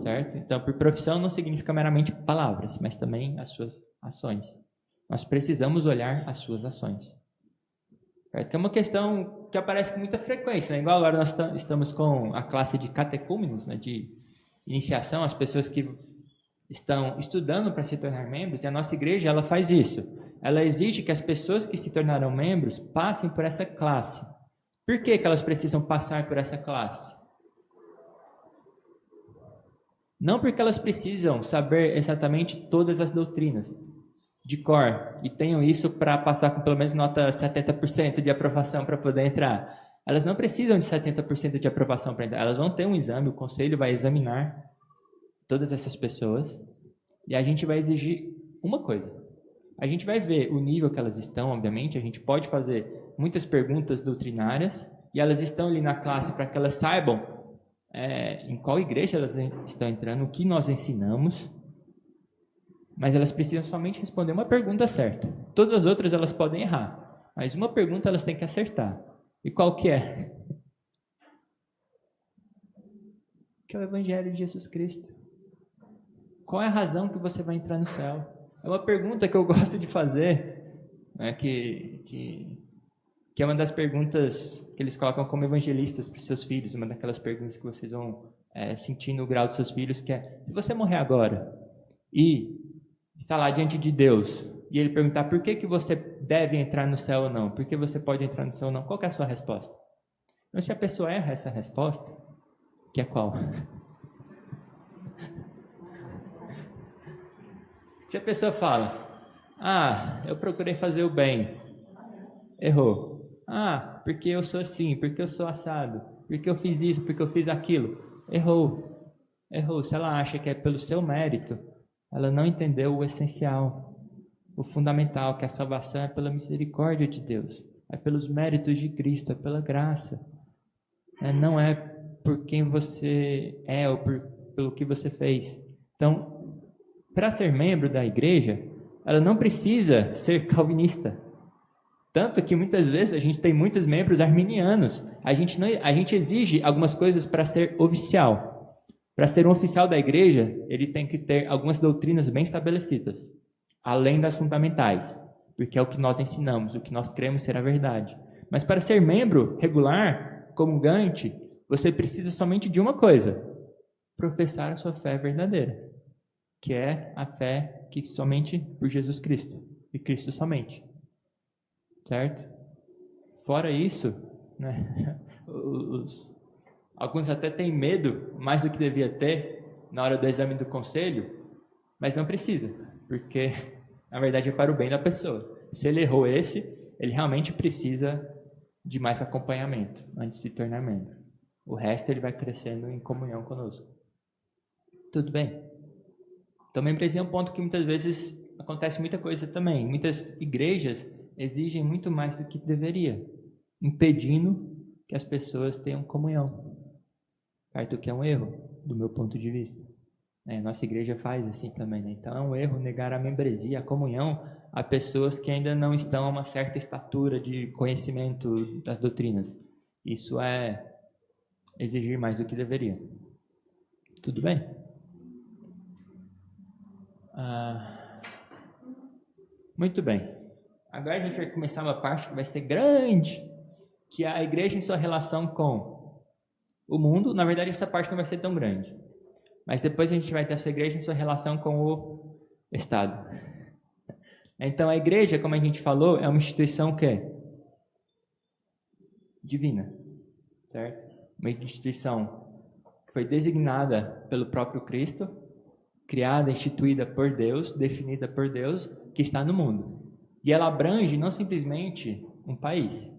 Certo? Então, por profissão não significa meramente palavras, mas também as suas ações. Nós precisamos olhar as suas ações. Certo? É uma questão que aparece com muita frequência, né? Igual agora nós estamos com a classe de catecúmenos, né? De iniciação, as pessoas que estão estudando para se tornar membros, e a nossa igreja ela faz isso. Ela exige que as pessoas que se tornarão membros passem por essa classe. Por que elas precisam passar por essa classe? Não porque elas precisam saber exatamente todas as doutrinas de cor e tenham isso para passar com pelo menos nota 70% de aprovação para poder entrar. Elas não precisam de 70% de aprovação para entrar. Elas vão ter um exame, o conselho vai examinar todas essas pessoas e a gente vai exigir uma coisa. A gente vai ver o nível que elas estão, obviamente. A gente pode fazer muitas perguntas doutrinárias e elas estão ali na classe para que elas saibam em qual igreja elas estão entrando, o que nós ensinamos. Mas elas precisam somente responder uma pergunta certa. Todas as outras elas podem errar, mas uma pergunta elas têm que acertar. E qual que é? Que é o Evangelho de Jesus Cristo. Qual é a razão que você vai entrar no céu? É uma pergunta que eu gosto de fazer, né, que é uma das perguntas que eles colocam como evangelistas para os seus filhos, uma daquelas perguntas que vocês vão sentir no grau dos seus filhos, que é, se você morrer agora e está lá diante de Deus, e ele perguntar por que você deve entrar no céu ou não, por que você pode entrar no céu ou não, qual que é a sua resposta? Então, se a pessoa erra essa resposta, que é qual? Se a pessoa fala, eu procurei fazer o bem, errou. Ah, porque eu sou assim, porque eu sou assado, porque eu fiz isso, porque eu fiz aquilo. Errou. Errou. Se ela acha que é pelo seu mérito, ela não entendeu o essencial, o fundamental, que a salvação é pela misericórdia de Deus, é pelos méritos de Cristo, é pela graça. Não é por quem você é ou pelo que você fez. Então, para ser membro da igreja, ela não precisa ser calvinista. Tanto que muitas vezes a gente tem muitos membros arminianos. A gente exige algumas coisas para ser oficial. Para ser um oficial da igreja, ele tem que ter algumas doutrinas bem estabelecidas, além das fundamentais, porque é o que nós ensinamos, o que nós cremos ser a verdade. Mas para ser membro regular, comungante, você precisa somente de uma coisa: professar a sua fé verdadeira, que é a fé que somente por Jesus Cristo, e Cristo somente. Certo? Fora isso, né, alguns até têm medo, mais do que devia ter, na hora do exame do conselho, mas não precisa, porque na verdade é para o bem da pessoa. Se ele errou ele realmente precisa de mais acompanhamento antes de se tornar membro. O resto ele vai crescendo em comunhão conosco. Tudo bem? Então, membresia é um ponto que muitas vezes acontece muita coisa também. Muitas igrejas exigem muito mais do que deveria, impedindo que as pessoas tenham comunhão. Certo? Que é um erro, do meu ponto de vista. Nossa igreja faz assim também, né? Então é um erro negar a membresia, a comunhão, a pessoas que ainda não estão a uma certa estatura de conhecimento das doutrinas. Isso é exigir mais do que deveria. Tudo bem? Muito bem. Agora a gente vai começar uma parte que vai ser grande, que é a igreja em sua relação com o mundo. Na verdade, essa parte não vai ser tão grande. Mas depois a gente vai ter a sua igreja em sua relação com o Estado. Então, a igreja, como a gente falou, é uma instituição que é divina. Certo? Uma instituição que foi designada pelo próprio Cristo, criada, instituída por Deus, definida por Deus, que está no mundo. E ela abrange não simplesmente um país.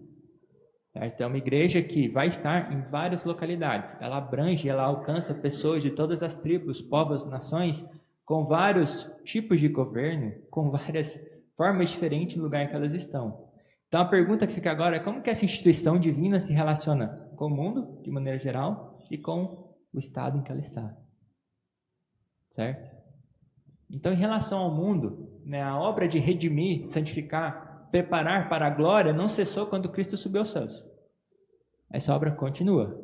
Certo? É uma igreja que vai estar em várias localidades. Ela abrange, ela alcança pessoas de todas as tribos, povos, nações, com vários tipos de governo, com várias formas diferentes do lugar que elas estão. Então a pergunta que fica agora é como que essa instituição divina se relaciona com o mundo, de maneira geral, e com o estado em que ela está. Certo? Então, em relação ao mundo, a obra de redimir, santificar, preparar para a glória não cessou quando Cristo subiu aos céus. Essa obra continua,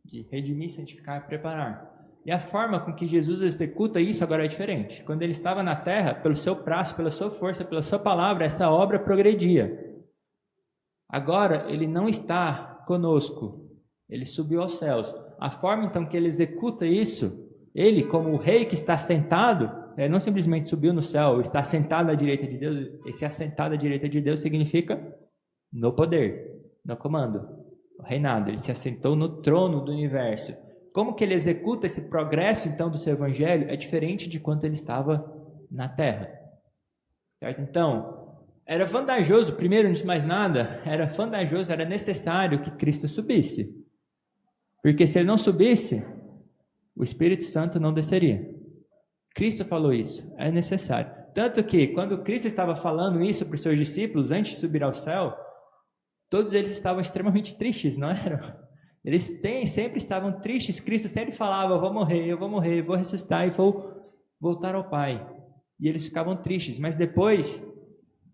de redimir, santificar, preparar. E a forma com que Jesus executa isso agora é diferente. Quando ele estava na terra, pelo seu braço, pela sua força, pela sua palavra, essa obra progredia. Agora, ele não está conosco, ele subiu aos céus. A forma, então, que ele executa isso, ele, como o rei que está sentado, não simplesmente subiu no céu, está sentado à direita de Deus. Esse assentado à direita de Deus significa no poder, no comando, no reinado. Ele se assentou no trono do universo. Como que ele executa esse progresso, então, do seu evangelho? É diferente de quando ele estava na terra. Certo? Então, era vantajoso, primeiro, antes de mais nada, era vantajoso, era necessário que Cristo subisse. Porque se ele não subisse, o Espírito Santo não desceria. Cristo falou isso, é necessário. Tanto que, quando Cristo estava falando isso para os seus discípulos, antes de subir ao céu, todos eles estavam extremamente tristes, não eram? Eles sempre estavam tristes. Cristo sempre falava: eu vou morrer, vou ressuscitar e vou voltar ao Pai. E eles ficavam tristes. Mas depois,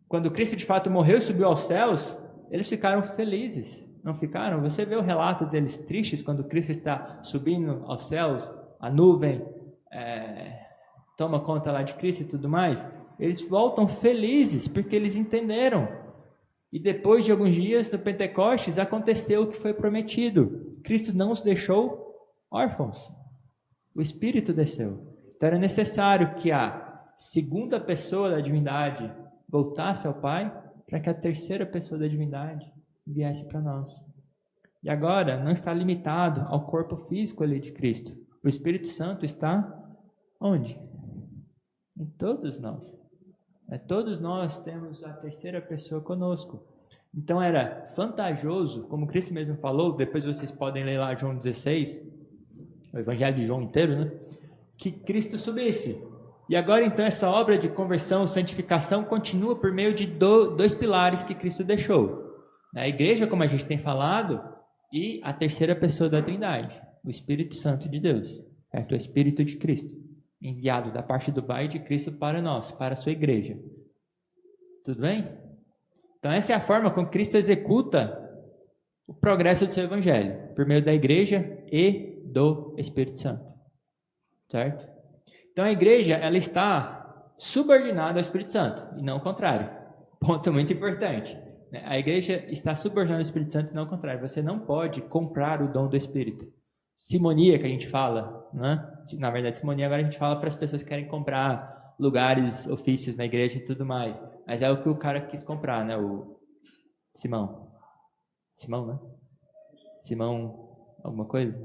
quando Cristo de fato morreu e subiu aos céus, eles ficaram felizes. Não ficaram? Você vê o relato deles tristes quando Cristo está subindo aos céus, a nuvem toma conta lá de Cristo e tudo mais. Eles voltam felizes porque eles entenderam. E depois de alguns dias, no Pentecostes, aconteceu o que foi prometido. Cristo não os deixou órfãos. O Espírito desceu. Então era necessário que a segunda pessoa da divindade voltasse ao Pai, para que a terceira pessoa da divindade viesse para nós. E agora não está limitado ao corpo físico ali de Cristo. O Espírito Santo está onde? Em todos nós. Todos nós temos a terceira pessoa conosco. Então era vantajoso, como Cristo mesmo falou, depois vocês podem ler lá João 16, o Evangelho de João inteiro, né? Que Cristo subisse. E agora então essa obra de conversão, santificação continua por meio de dois pilares que Cristo deixou. A igreja, como a gente tem falado, e a terceira pessoa da Trindade, o Espírito Santo de Deus, certo? O Espírito de Cristo, enviado da parte do Pai de Cristo para nós, para a sua igreja. Tudo bem? Então essa é a forma como Cristo executa o progresso do seu Evangelho, por meio da igreja e do Espírito Santo. Certo? Então a igreja, ela está subordinada ao Espírito Santo, e não o contrário. Ponto muito importante. A igreja está subordinada ao Espírito Santo e não o contrário. Você não pode comprar o dom do Espírito. Simonia, que a gente fala, né? Na verdade, simonia agora a gente fala para as pessoas que querem comprar lugares, ofícios na igreja e tudo mais. Mas é o que o cara quis comprar, né? O Simão, né? Simão, alguma coisa?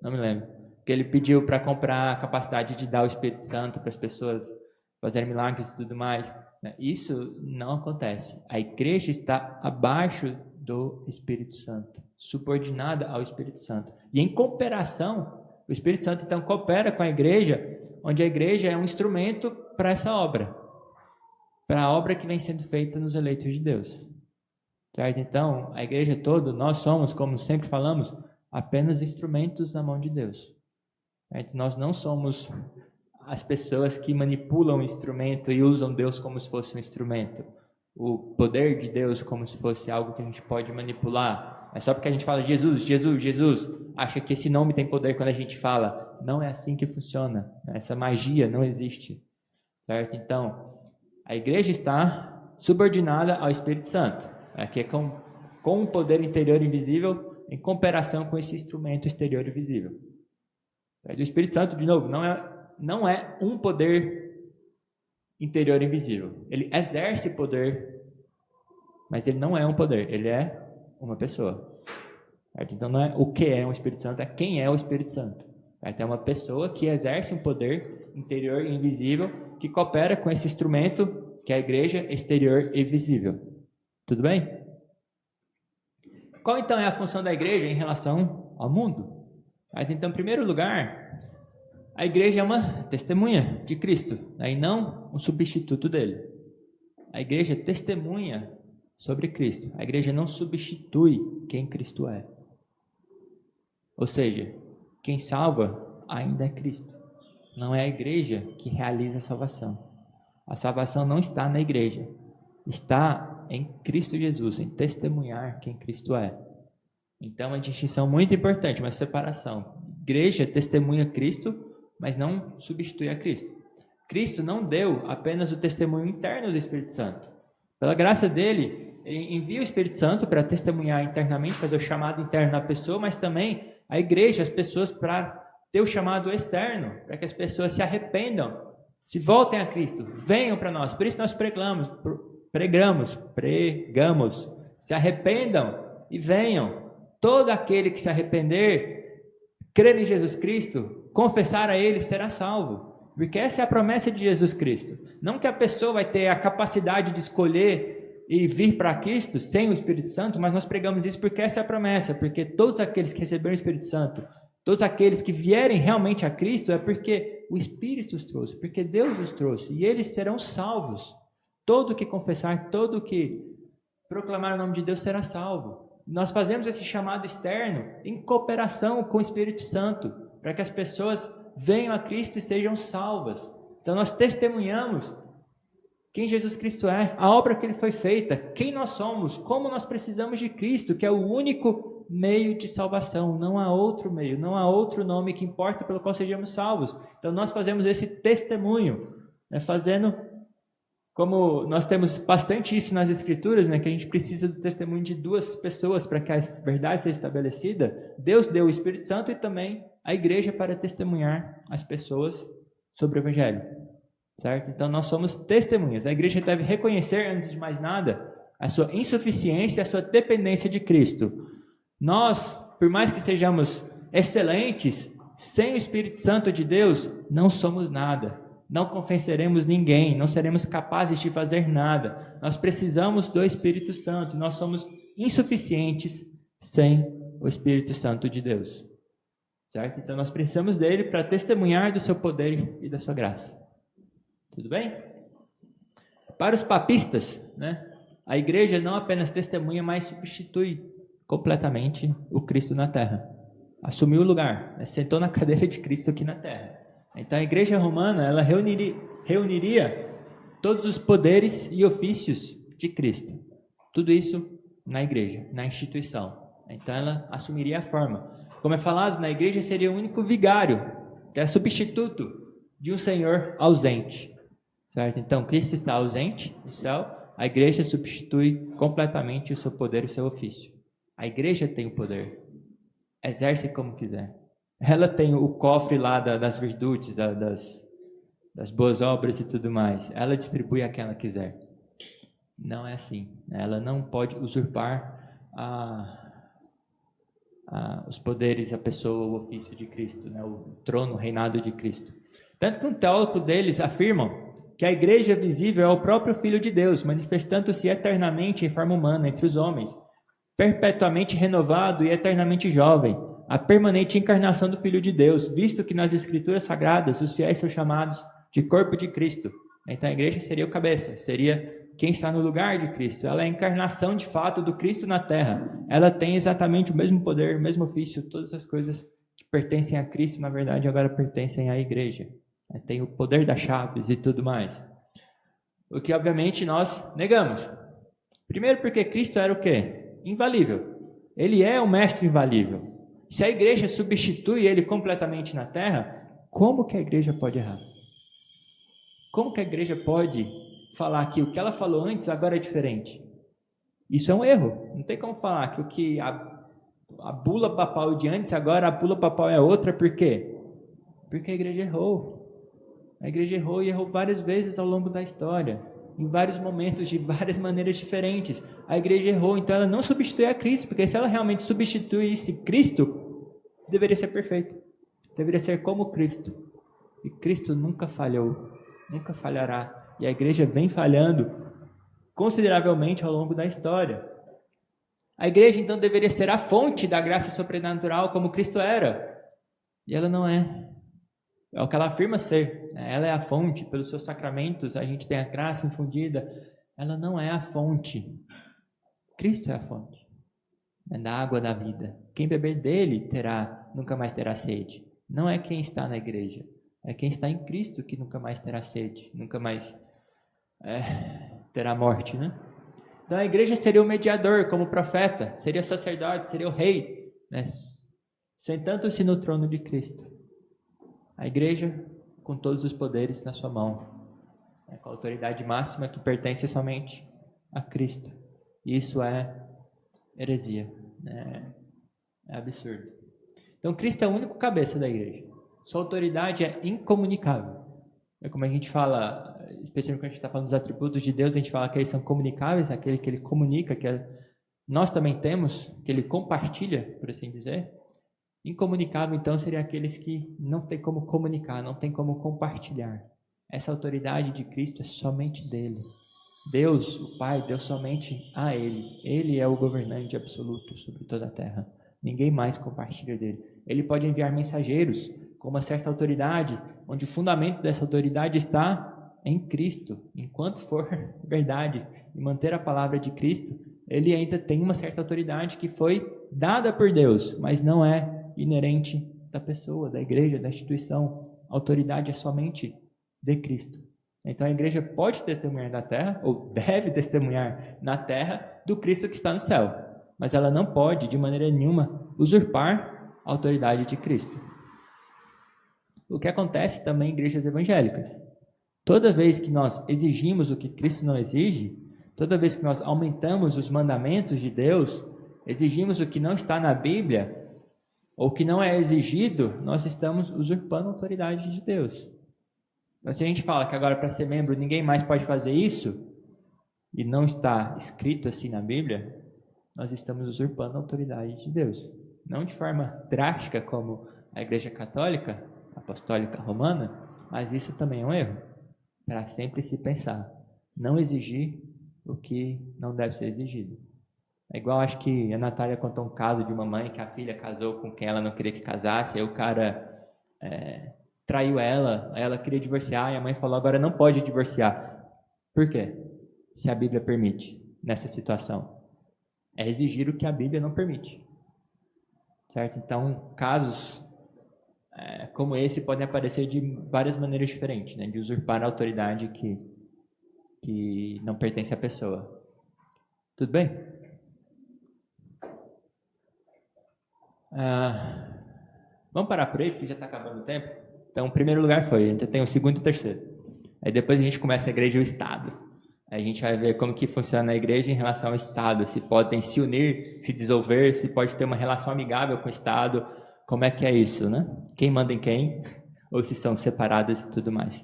Não me lembro. Que ele pediu para comprar a capacidade de dar o Espírito Santo para as pessoas fazerem milagres e tudo mais. Isso não acontece. A igreja está abaixo do Espírito Santo, subordinada ao Espírito Santo. E em cooperação, o Espírito Santo então coopera com a igreja, onde a igreja é um instrumento para essa obra, para a obra que vem sendo feita nos eleitos de Deus. Certo? Então, a igreja toda, nós somos, como sempre falamos, apenas instrumentos na mão de Deus. Certo? Nós não somos as pessoas que manipulam o instrumento e usam Deus como se fosse um instrumento. O poder de Deus como se fosse algo que a gente pode manipular. É só porque a gente fala Jesus, Jesus, Jesus, acha que esse nome tem poder quando a gente fala. Não é assim que funciona. Essa magia não existe. Certo? Então, a igreja está subordinada ao Espírito Santo, que é com um poder interior invisível em comparação com esse instrumento exterior e visível. O Espírito Santo, de novo, não é um poder interior invisível. Ele exerce poder, mas ele não é um poder, ele é uma pessoa. Certo? Então não é o que é o Espírito Santo, é quem é o Espírito Santo. Certo? É uma pessoa que exerce um poder interior e invisível, que coopera com esse instrumento que é a igreja exterior e visível. Tudo bem? Qual então é a função da igreja em relação ao mundo? Então, em primeiro lugar, a igreja é uma testemunha de Cristo, e não um substituto dele. A igreja testemunha sobre Cristo. A igreja não substitui quem Cristo é. Ou seja, quem salva ainda é Cristo. Não é a igreja que realiza a salvação. A salvação não está na igreja. Está em Cristo Jesus, em testemunhar quem Cristo é. Então, uma distinção muito importante, uma separação. Igreja testemunha Cristo, mas não substitui a Cristo. Cristo não deu apenas o testemunho interno do Espírito Santo. Pela graça dele, ele envia o Espírito Santo para testemunhar internamente, fazer o chamado interno na pessoa, mas também a igreja, as pessoas, para ter o chamado externo, para que as pessoas se arrependam, se voltem a Cristo, venham para nós. Por isso nós pregamos, se arrependam e venham. Todo aquele que se arrepender, crer em Jesus Cristo, confessar a Ele, será salvo. Porque essa é a promessa de Jesus Cristo. Não que a pessoa vai ter a capacidade de escolher e vir para Cristo sem o Espírito Santo, mas nós pregamos isso porque essa é a promessa. Porque todos aqueles que receberam o Espírito Santo, todos aqueles que vierem realmente a Cristo, é porque o Espírito os trouxe, porque Deus os trouxe. E eles serão salvos. Todo que confessar, todo que proclamar o nome de Deus será salvo. Nós fazemos esse chamado externo em cooperação com o Espírito Santo, para que as pessoas venham a Cristo e sejam salvas. Então nós testemunhamos quem Jesus Cristo é, a obra que Ele foi feita, quem nós somos, como nós precisamos de Cristo, que é o único meio de salvação. Não há outro meio, não há outro nome que importa pelo qual sejamos salvos. Então nós fazemos esse testemunho, fazendo... Como nós temos bastante isso nas Escrituras, que a gente precisa do testemunho de duas pessoas para que a verdade seja estabelecida, Deus deu o Espírito Santo e também a igreja para testemunhar as pessoas sobre o Evangelho. Certo? Então nós somos testemunhas. A igreja deve reconhecer, antes de mais nada, a sua insuficiência e a sua dependência de Cristo. Nós, por mais que sejamos excelentes, sem o Espírito Santo de Deus, não somos nada. não convenceremos ninguém, não seremos capazes de fazer nada. Nós precisamos do Espírito Santo, nós somos insuficientes sem o Espírito Santo de Deus. Certo? Então nós precisamos dele para testemunhar do seu poder e da sua graça. Tudo bem? Para os papistas, né, a igreja não apenas testemunha, mas substitui completamente o Cristo na terra. Assumiu o lugar, né, sentou na cadeira de Cristo aqui na terra. Então a igreja romana, ela reuniria todos os poderes e ofícios de Cristo. Tudo isso na igreja, na instituição. Então ela assumiria a forma. Como é falado, na igreja seria o único vigário, que é substituto de um Senhor ausente. Certo? Então Cristo está ausente no céu, a igreja substitui completamente o seu poder e o seu ofício. A igreja tem o poder, exerce como quiser. Ela tem o cofre lá das virtudes, das boas obras e tudo mais. Ela distribui a quem ela quiser. Não é assim. Ela não pode usurpar os poderes, a pessoa, o ofício de Cristo, né? O trono, o reinado de Cristo. Tanto que um teólogo deles afirmam que a igreja visível é o próprio Filho de Deus, manifestando-se eternamente em forma humana entre os homens, perpetuamente renovado e eternamente jovem, a permanente encarnação do Filho de Deus, visto que nas Escrituras Sagradas os fiéis são chamados de corpo de Cristo. Então a igreja seria o cabeça, seria quem está no lugar de Cristo. Ela é a encarnação de fato do Cristo na terra. Ela tem exatamente o mesmo poder, o mesmo ofício, todas as coisas que pertencem a Cristo, na verdade, agora pertencem à igreja. Tem o poder das chaves e tudo mais. O que, obviamente, nós negamos. Primeiro porque Cristo era o quê? Infalível. Ele é o mestre infalível. Se a igreja substitui ele completamente na terra, como que a igreja pode errar? Como que a igreja pode falar que o que ela falou antes agora é diferente? Isso é um erro. Não tem como falar que o que a bula papal de antes, agora a bula papal é outra. Por quê? Porque a igreja errou. A igreja errou e errou várias vezes ao longo da história. Em vários momentos, de várias maneiras diferentes. A igreja errou, então ela não substitui a Cristo, porque se ela realmente substituísse Cristo, deveria ser perfeita. Deveria ser como Cristo. E Cristo nunca falhou, nunca falhará. E a igreja vem falhando consideravelmente ao longo da história. A igreja, então, deveria ser a fonte da graça sobrenatural, como Cristo era. E ela não é. É o que ela afirma ser. Ela é a fonte, pelos seus sacramentos, a gente tem a graça infundida. Ela não é a fonte. Cristo é a fonte. É da água da vida. Quem beber dele nunca mais terá sede. Não é quem está na igreja. É quem está em Cristo que nunca mais terá sede. Nunca mais terá morte, né? Então a igreja seria o mediador, como profeta. Seria sacerdote, seria o rei, né? Sentando-se no trono de Cristo. A igreja com todos os poderes na sua mão, com a autoridade máxima que pertence somente a Cristo. Isso é heresia, é absurdo. Então Cristo é o único cabeça da igreja. Sua autoridade é incomunicável. É como a gente fala, especialmente quando a gente está falando dos atributos de Deus, a gente fala que eles são comunicáveis, aquele que ele comunica, nós também temos, que ele compartilha, por assim dizer. Incomunicável, então, seria aqueles que não tem como comunicar, não tem como compartilhar. Essa autoridade de Cristo é somente dele. Deus, o Pai, deu somente a ele. Ele é o governante absoluto sobre toda a terra. Ninguém mais compartilha dele. Ele pode enviar mensageiros com uma certa autoridade, onde o fundamento dessa autoridade está em Cristo. Enquanto for verdade e manter a palavra de Cristo, ele ainda tem uma certa autoridade que foi dada por Deus, mas não é inerente da pessoa, da igreja, da instituição. A autoridade é somente de Cristo. Então a igreja pode testemunhar na terra, ou deve testemunhar na terra, do Cristo que está no céu. Mas ela não pode, de maneira nenhuma, usurpar a autoridade de Cristo. O que acontece também em igrejas evangélicas. Toda vez que nós exigimos o que Cristo não exige, toda vez que nós aumentamos os mandamentos de Deus, exigimos o que não está na Bíblia, ou que não é exigido, nós estamos usurpando a autoridade de Deus. Então, se a gente fala que agora para ser membro ninguém mais pode fazer isso, e não está escrito assim na Bíblia, nós estamos usurpando a autoridade de Deus. Não de forma drástica como a Igreja Católica, Apostólica Romana, Mas isso também é um erro, para sempre se pensar. Não exigir o que não deve ser exigido. É igual, acho que a Natália contou um caso de uma mãe que a filha casou com quem ela não queria que casasse, aí o cara traiu ela queria divorciar, e a mãe falou, agora não pode divorciar. Por quê? Se a Bíblia permite, nessa situação. É exigir o que a Bíblia não permite. Certo? Então, casos como esse podem aparecer de várias maneiras diferentes, né? De usurpar a autoridade que não pertence à pessoa. Tudo bem? Vamos parar por aí, porque já está acabando o tempo. Então, o primeiro lugar foi, a gente tem o segundo e o terceiro. Aí depois a gente começa a igreja e o Estado. Aí a gente vai ver como que funciona a igreja em relação ao Estado, se podem se unir, se dissolver, se pode ter uma relação amigável com o Estado, como é que é isso, né? Quem manda em quem, ou se são separadas e tudo mais.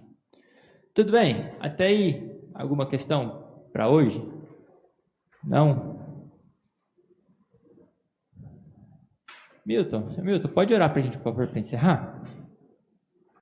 Tudo bem? Até aí, alguma questão para hoje? Não? Milton, pode orar para a gente, por favor, para encerrar?